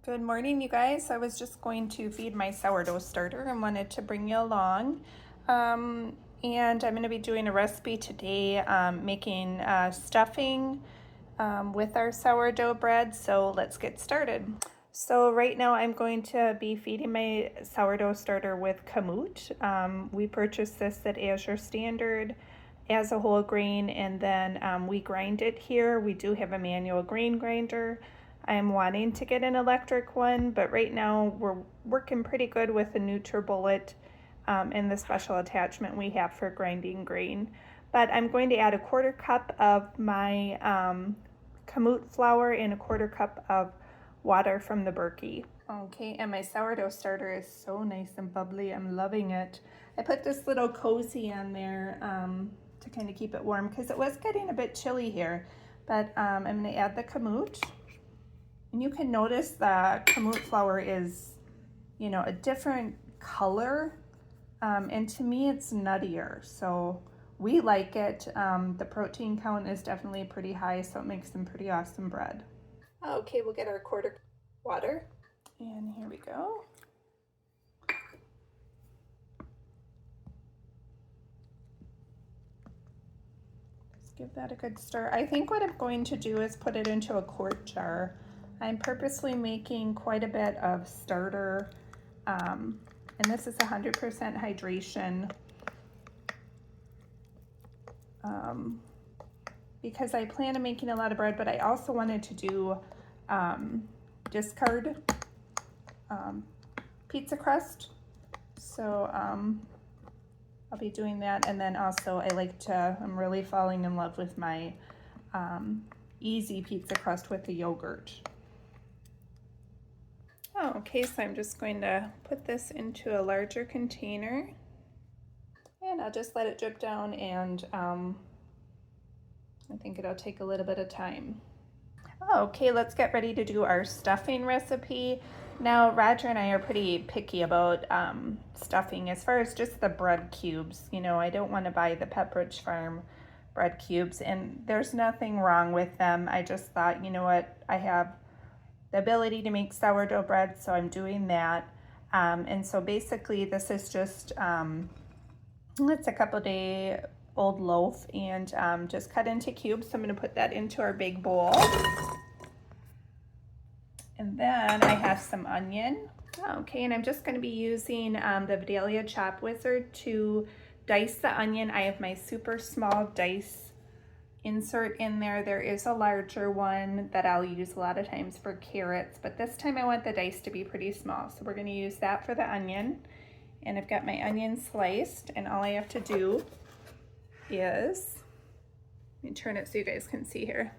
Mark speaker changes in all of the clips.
Speaker 1: Good morning, you guys. I was just going to feed my sourdough starter and wanted to bring you along. And I'm going to be doing a recipe today, making stuffing with our sourdough bread. So let's get started. So right now I'm going to be feeding my sourdough starter with kamut. We purchased this at Azure Standard as a whole grain, and then we grind it here. We do have a manual grain grinder. I'm wanting to get an electric one, but right now we're working pretty good with the NutriBullet and the special attachment we have for grinding grain. But I'm going to add a 1/4 cup of my kamut flour and a 1/4 cup of water from the Berkey. Okay, and my sourdough starter is so nice and bubbly. I'm loving it. I put this little cozy on there to kind of keep it warm because it was getting a bit chilly here. But I'm going to add the kamut. And you can notice the kamut flour is, a different color. And to me, it's nuttier. So we like it. The protein count is definitely pretty high, so it makes some pretty awesome bread. Okay, we'll get our 1/4 water. And here we go. Just give that a good stir. I think what I'm going to do is put it into a quart jar. I'm purposely making quite a bit of starter, and this is 100% hydration because I plan on making a lot of bread, but I also wanted to do discard pizza crust. So I'll be doing that, and then also I'm really falling in love with my easy pizza crust with the yogurt. Okay, so I'm just going to put this into a larger container and I'll just let it drip down, and I think it'll take a little bit of time. Okay, let's get ready to do our stuffing recipe. Now, Roger and I are pretty picky about stuffing as far as just the bread cubes. I don't want to buy the Pepperidge Farm bread cubes, and there's nothing wrong with them. I just thought, you know what, I have the ability to make sourdough bread, so I'm doing that. And so basically this is just, it's a couple-day-old loaf, and just cut into cubes. So I'm gonna put that into our big bowl. And then I have some onion. Okay, and I'm just gonna be using the Vidalia Chop Wizard to dice the onion. I have my super small dice insert in there. There is a larger one that I'll use a lot of times for carrots, but this time I want the dice to be pretty small. So we're going to use that for the onion. And I've got my onion sliced, and all I have to do is, let me turn it so you guys can see here,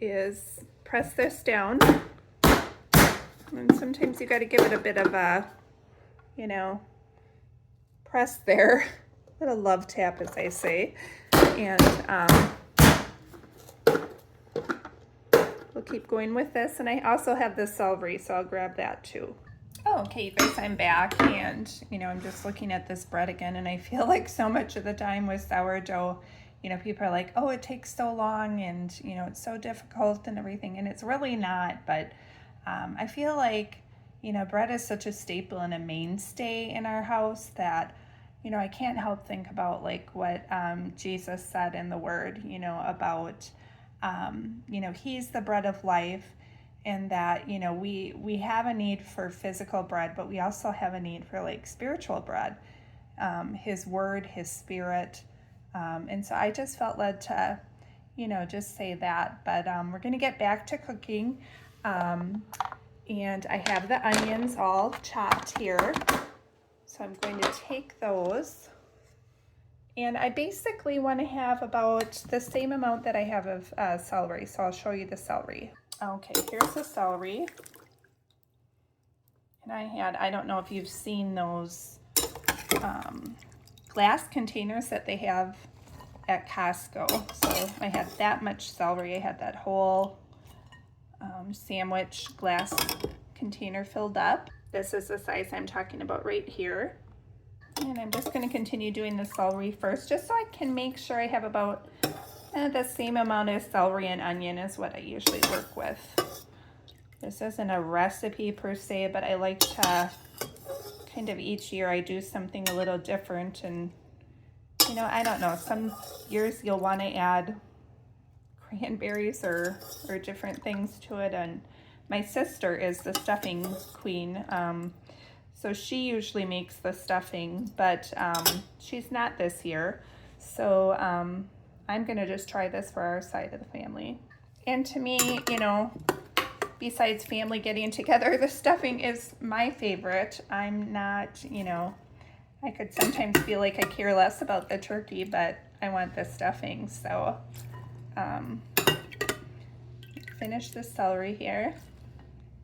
Speaker 1: is press this down. And sometimes you got to give it a bit of a, press there. A little love tap, as I say. And we'll keep going with this. And I also have the celery, so I'll grab that too. Okay, you guys, I'm back, and I'm just looking at this bread again, and I feel like so much of the time with sourdough, people are like, oh, it takes so long, and it's so difficult and everything, and it's really not. But I feel like bread is such a staple and a mainstay in our house that I can't help think about like what Jesus said in the Word, about, He's the bread of life, and that, we have a need for physical bread, but we also have a need for like spiritual bread, His Word, His Spirit. And so I just felt led to, just say that. But we're going to get back to cooking. And I have the onions all chopped here. So I'm going to take those, and I basically want to have about the same amount that I have of celery. So I'll show you the celery. Okay, here's the celery. And I don't know if you've seen those glass containers that they have at Costco. So I had that much celery. I had that whole sandwich glass container filled up. This is the size I'm talking about right here. And I'm just going to continue doing the celery first, just so I can make sure I have about the same amount of celery and onion is what I usually work with. This isn't a recipe per se, but I like to kind of each year I do something a little different. And, you know, I don't know, some years you'll want to add cranberries or different things to it. And my sister is the stuffing queen. So she usually makes the stuffing, but she's not this year. So I'm gonna just try this for our side of the family. And to me, you know, besides family getting together, the stuffing is my favorite. I'm not, you know, I could sometimes feel like I care less about the turkey, but I want the stuffing. So finish the celery here,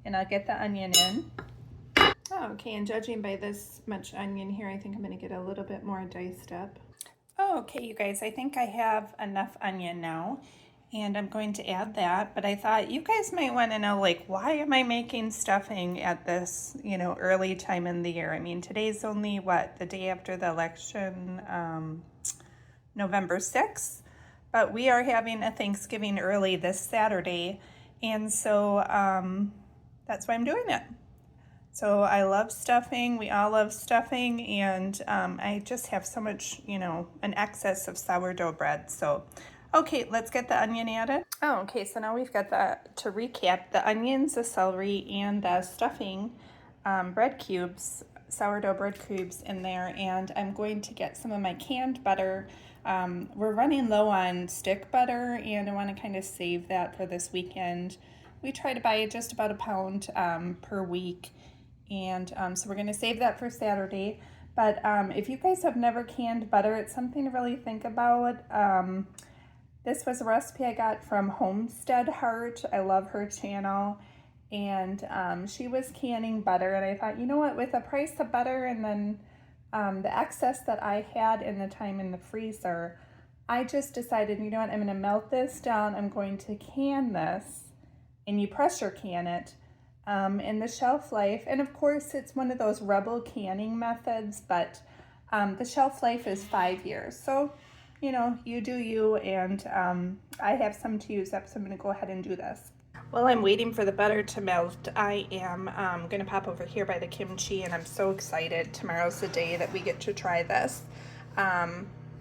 Speaker 1: and I'll get the onion in. Oh, okay, and judging by this much onion here, I think I'm gonna get a little bit more diced up. Oh, okay, you guys, I think I have enough onion now, and I'm going to add that, but I thought you guys might want to know, like, why am I making stuffing at this, you know, early time in the year? I mean, today's only, what, the day after the election, November 6th, but we are having a Thanksgiving early this Saturday, and so that's why I'm doing it. So I love stuffing, we all love stuffing, and I just have so much, you know, an excess of sourdough bread. So, okay, let's get the onion added. Oh, okay, so now we've got to recap, the onions, the celery, and the stuffing bread cubes, sourdough bread cubes in there, and I'm going to get some of my canned butter. We're running low on stick butter, and I want to kind of save that for this weekend. We try to buy just about a pound per week. And so we're going to save that for Saturday. But if you guys have never canned butter, it's something to really think about. This was a recipe I got from Homestead Heart. I love her channel. And she was canning butter. And I thought, you know what, with the price of butter and then the excess that I had in the time in the freezer, I just decided, you know what, I'm going to melt this down. I'm going to can this. And you pressure can it. In the shelf life, and of course it's one of those rebel canning methods, but the shelf life is 5 years. So, you know, you do you, and I have some to use up, so I'm going to go ahead and do this. While I'm waiting for the butter to melt, I am going to pop over here by the kimchi, and I'm so excited. Tomorrow's the day that we get to try this.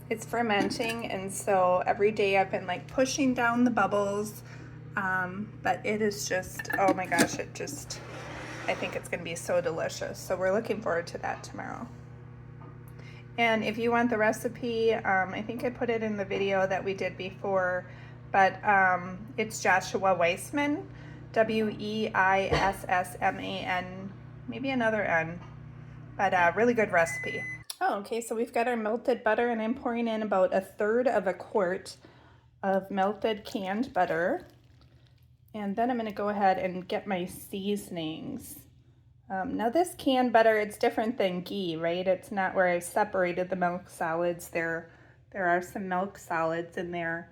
Speaker 1: It's fermenting, and so every day I've been like pushing down the bubbles. But it is just, oh my gosh, I think it's going to be so delicious. So we're looking forward to that tomorrow. And if you want the recipe, I think I put it in the video that we did before, but it's Joshua Weissman, Weissman, maybe another N, but a really good recipe. Oh, okay, so we've got our melted butter, and I'm pouring in about 1/3 of a quart of melted canned butter. And then I'm going to go ahead and get my seasonings. Now this canned butter, it's different than ghee, right? It's not where I've separated the milk solids. There are some milk solids in there.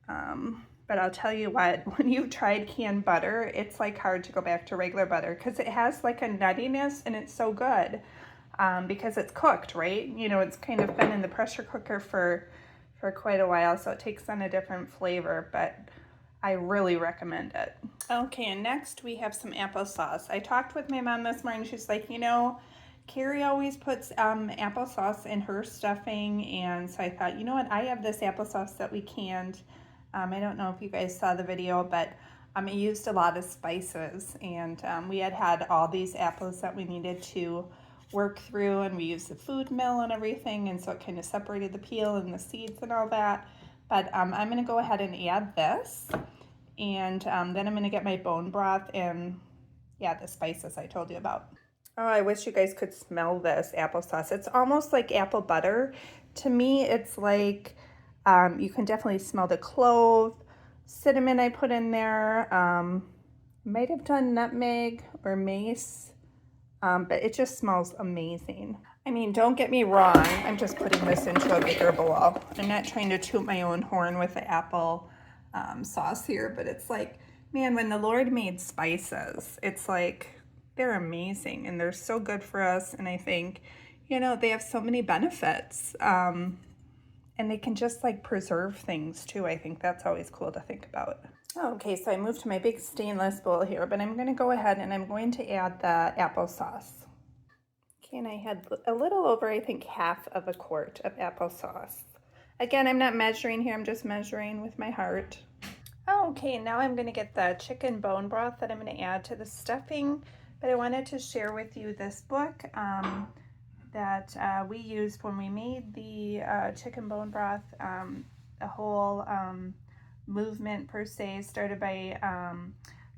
Speaker 1: But I'll tell you what, when you've tried canned butter, it's like hard to go back to regular butter because it has like a nuttiness, and it's so good because it's cooked, right? You know, it's kind of been in the pressure cooker for quite a while, so it takes on a different flavor, but I really recommend it. Okay, and next we have some applesauce. I talked with my mom this morning. She's like, you know, Carrie always puts applesauce in her stuffing, and so I thought, you know what, I have this applesauce that we canned. I don't know if you guys saw the video, but it used a lot of spices, and we had all these apples that we needed to work through, and we used the food mill and everything, and so it kind of separated the peel and the seeds and all that. But I'm going to go ahead and add this, and then I'm going to get my bone broth and, yeah, the spices I told you about. Oh, I wish you guys could smell this applesauce. It's almost like apple butter. To me, it's like, you can definitely smell the clove, cinnamon I put in there, might have done nutmeg or mace, but it just smells amazing. I mean, don't get me wrong, I'm just putting this into a bigger bowl. I'm not trying to toot my own horn with the apple sauce here, but it's like, man, when the Lord made spices, it's like, they're amazing and they're so good for us. And I think, you know, they have so many benefits. And they can just like preserve things too. I think that's always cool to think about. Okay, so I moved to my big stainless bowl here, but I'm going to go ahead and I'm going to add the applesauce. Okay, and I had a little over, I think, half of a quart of applesauce. Again, I'm not measuring here, I'm just measuring with my heart. Okay, now I'm going to get the chicken bone broth that I'm going to add to the stuffing, but I wanted to share with you this book that we used when we made the chicken bone broth. The whole movement per se started by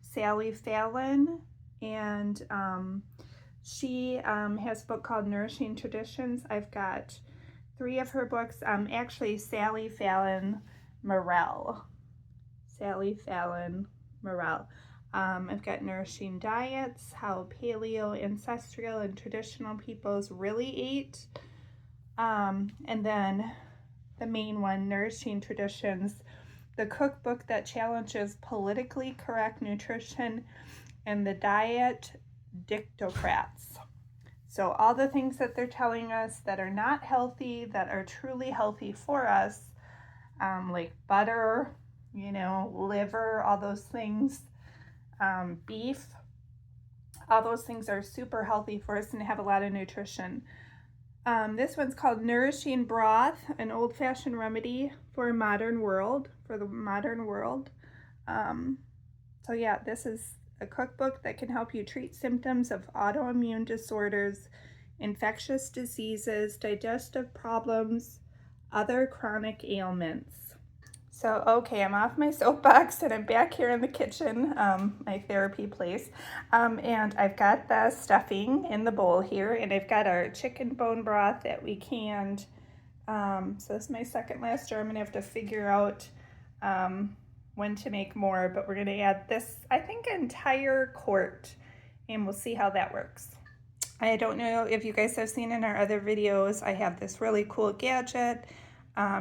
Speaker 1: Sally Fallon, and she has a book called Nourishing Traditions. I've got 3 of her books, actually Sally Fallon Morel. Sally Fallon Morel. I've got Nourishing Diets, How Paleo, Ancestral, and Traditional Peoples Really Ate. And then the main one, Nourishing Traditions, the cookbook that challenges politically correct nutrition and the diet dictocrats. So all the things that they're telling us that are not healthy, that are truly healthy for us, like butter, you know, liver, all those things, beef, all those things are super healthy for us and have a lot of nutrition. This one's called Nourishing Broth, an old-fashioned remedy for a modern world, for the modern world. So yeah, this is a cookbook that can help you treat symptoms of autoimmune disorders, infectious diseases, digestive problems, other chronic ailments. So, okay, I'm off my soapbox and I'm back here in the kitchen, my therapy place. And I've got the stuffing in the bowl here, and I've got our chicken bone broth that we canned. So this is my second last jar. I'm gonna have to figure out when to make more, but we're gonna add this, I think, entire quart, and we'll see how that works. I don't know if you guys have seen in our other videos, I have this really cool gadget.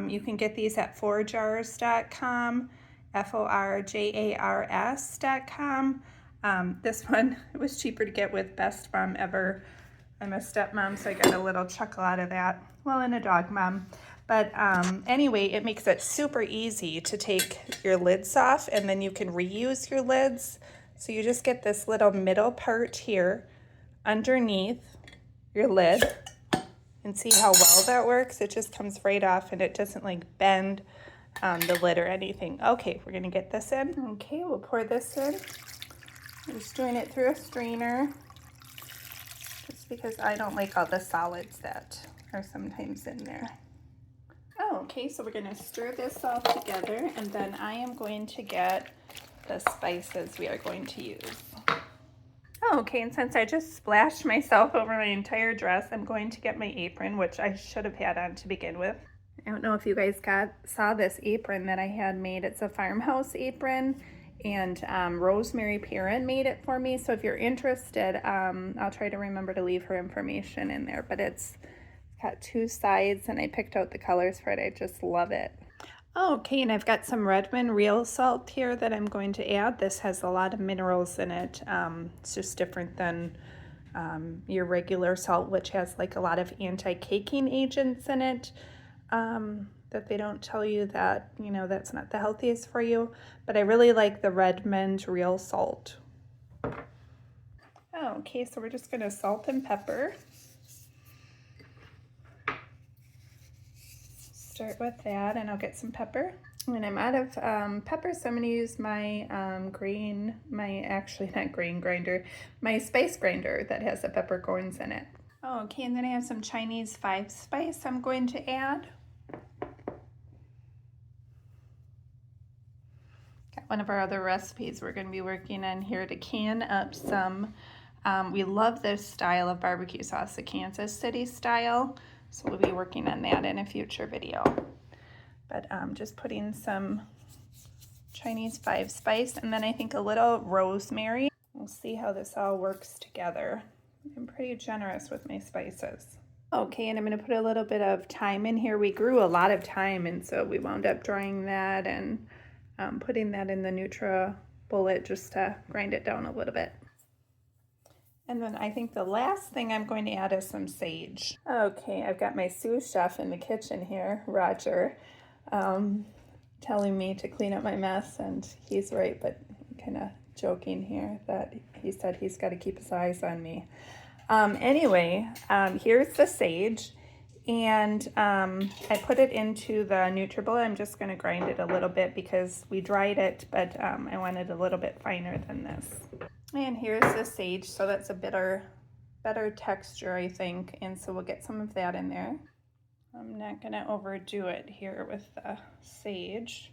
Speaker 1: You can get these at forjars.com, forjars.com. This one, it was cheaper to get with Best Mom Ever. I'm a stepmom, so I got a little chuckle out of that. Well, and a dog mom. But anyway, it makes it super easy to take your lids off, and then you can reuse your lids. So you just get this little middle part here underneath your lid, and see how well that works. It just comes right off and it doesn't like bend the lid or anything. Okay, we're gonna get this in. Okay, we'll pour this in. I'm just doing it through a strainer just because I don't like all the solids that are sometimes in there. Okay, so we're gonna stir this all together, and then I am going to get the spices we are going to use. Okay, and since I just splashed myself over my entire dress, I'm going to get my apron, which I should have had on to begin with. I don't know if you guys saw this apron that I had made. It's a farmhouse apron, and Rosemary Perrin made it for me. So if you're interested, I'll try to remember to leave her information in there. But it's got 2 sides, and I picked out the colors for it. I just love it. Okay, and I've got some Redmond real salt here that I'm going to add. This has a lot of minerals in it. It's just different than your regular salt, which has like a lot of anti-caking agents in it that they don't tell you that, you know, that's not the healthiest for you. But I really like the Redmond real salt. Okay, so we're just going to salt and pepper. Start with that, and I'll get some pepper. And I'm out of pepper, so I'm going to use my my spice grinder that has the peppercorns in it. Okay, and then I have some Chinese 5 spice I'm going to add. Got one of our other recipes we're going to be working on here to can up some. We love this style of barbecue sauce, the Kansas City style. So we'll be working on that in a future video. But just putting some Chinese 5 spice, and then I think a little rosemary. We'll see how this all works together. I'm pretty generous with my spices. Okay, and I'm going to put a little bit of thyme in here. We grew a lot of thyme, and so we wound up drying that and putting that in the NutriBullet just to grind it down a little bit. And then I think the last thing I'm going to add is some sage. Okay, I've got my sous chef in the kitchen here, Roger. telling me to clean up my mess, and he's right, but kind of joking here that he said he's got to keep his eyes on me. Anyway, here's the sage, and I put it into the NutriBullet. I'm just going to grind it a little bit because we dried it, but I wanted a little bit finer than this. And here's the sage, so that's a better texture, I think, and so we'll get some of that in there. I'm not going to overdo it here with the sage,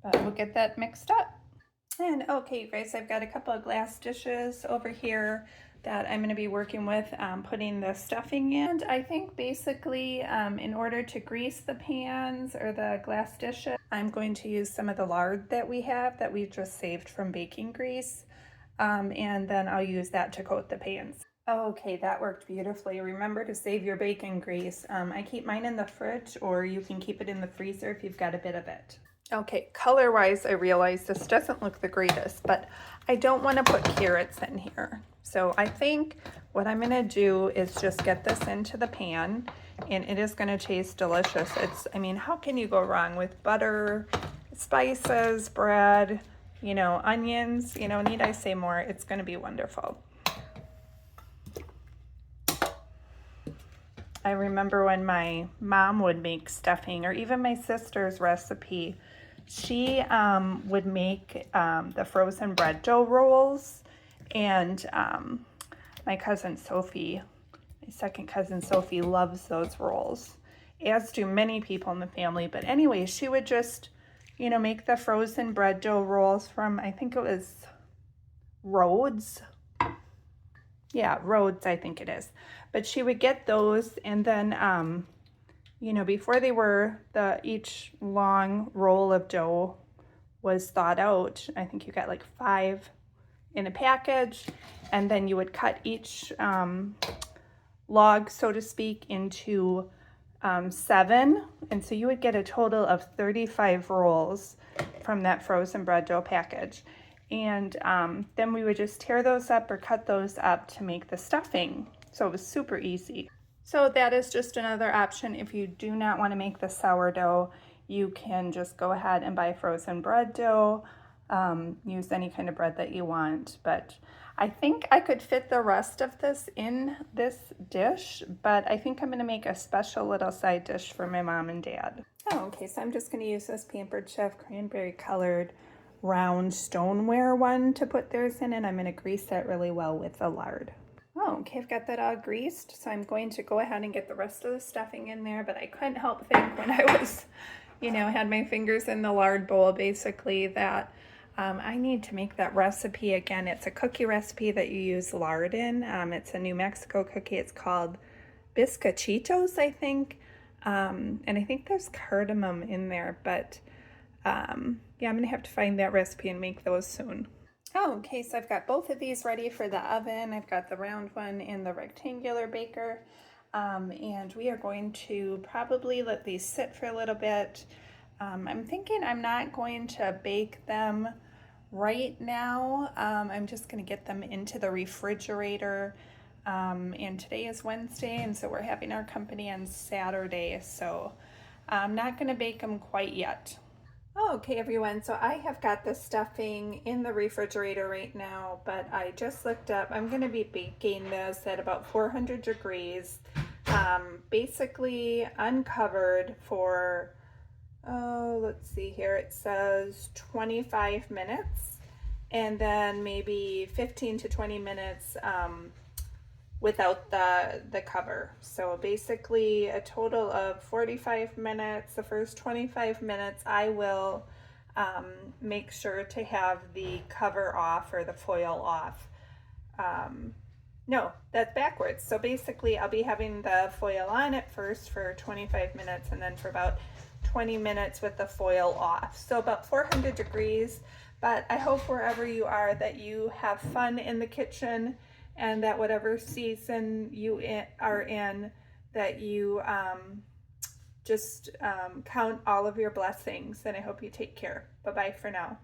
Speaker 1: but we'll get that mixed up. And okay, you guys, I've got a couple of glass dishes over here that I'm going to be working with putting the stuffing in. And I think basically in order to grease the pans or the glass dishes, I'm going to use some of the lard that we have that we've just saved from baking grease. And then I'll use that to coat the pans. Okay, that worked beautifully. Remember to save your bacon grease. I keep mine in the fridge, or you can keep it in the freezer if you've got a bit of it. Okay, color-wise, I realize this doesn't look the greatest, but I don't want to put carrots in here. So I think what I'm going to do is just get this into the pan, and it is going to taste delicious. I mean, how can you go wrong with butter, spices, bread, you know, onions, you know, need I say more? It's going to be wonderful. I remember when my mom would make stuffing, or even my sister's recipe, she would make the frozen bread dough rolls, and my cousin Sophie, my second cousin Sophie, loves those rolls, as do many people in the family. But anyway, she would just, you know, make the frozen bread dough rolls from, I think it was Rhodes. Yeah, Rhodes, I think it is. But she would get those, and then, you know, before they were, each long roll of dough was thawed out. I think you got like 5 in a package, and then you would cut each log, so to speak, into 7. And so you would get a total of 35 rolls from that frozen bread dough package. And then we would just tear those up or cut those up to make the stuffing. So it was super easy. So that is just another option. If you do not want to make the sourdough, you can just go ahead and buy frozen bread dough. Use any kind of bread that you want. But I think I could fit the rest of this in this dish, but I think I'm going to make a special little side dish for my mom and dad. Oh, okay, so I'm just going to use this Pampered Chef cranberry colored round stoneware one to put theirs in, and I'm going to grease that really well with the lard. Oh, okay, I've got that all greased, so I'm going to go ahead and get the rest of the stuffing in there, but I couldn't help think when I was, you know, had my fingers in the lard bowl, basically, that I need to make that recipe again. It's a cookie recipe that you use lard in. It's a New Mexico cookie. It's called Bizcochitos, I think, and I think there's cardamom in there, but yeah, I'm gonna have to find that recipe and make those soon. Oh, okay, so I've got both of these ready for the oven. I've got the round one in the rectangular baker, and we are going to probably let these sit for a little bit. I'm thinking I'm not going to bake them right now. I'm just gonna get them into the refrigerator. And today is Wednesday, and so we're having our company on Saturday, so I'm not gonna bake them quite yet. Okay, everyone, so I have got the stuffing in the refrigerator right now, but I just looked up. I'm going to be baking this at about 400 degrees, basically uncovered for, let's see here, it says 25 minutes, and then maybe 15 to 20 minutes without the cover. So basically a total of 45 minutes. The first 25 minutes I will make sure to have the cover off, or the foil off. No, that's backwards. So basically I'll be having the foil on at first for 25 minutes, and then for about 20 minutes with the foil off. So about 400 degrees, but I hope wherever you are that you have fun in the kitchen, and that whatever season you are in, that you just count all of your blessings, and I hope you take care. Bye-bye for now.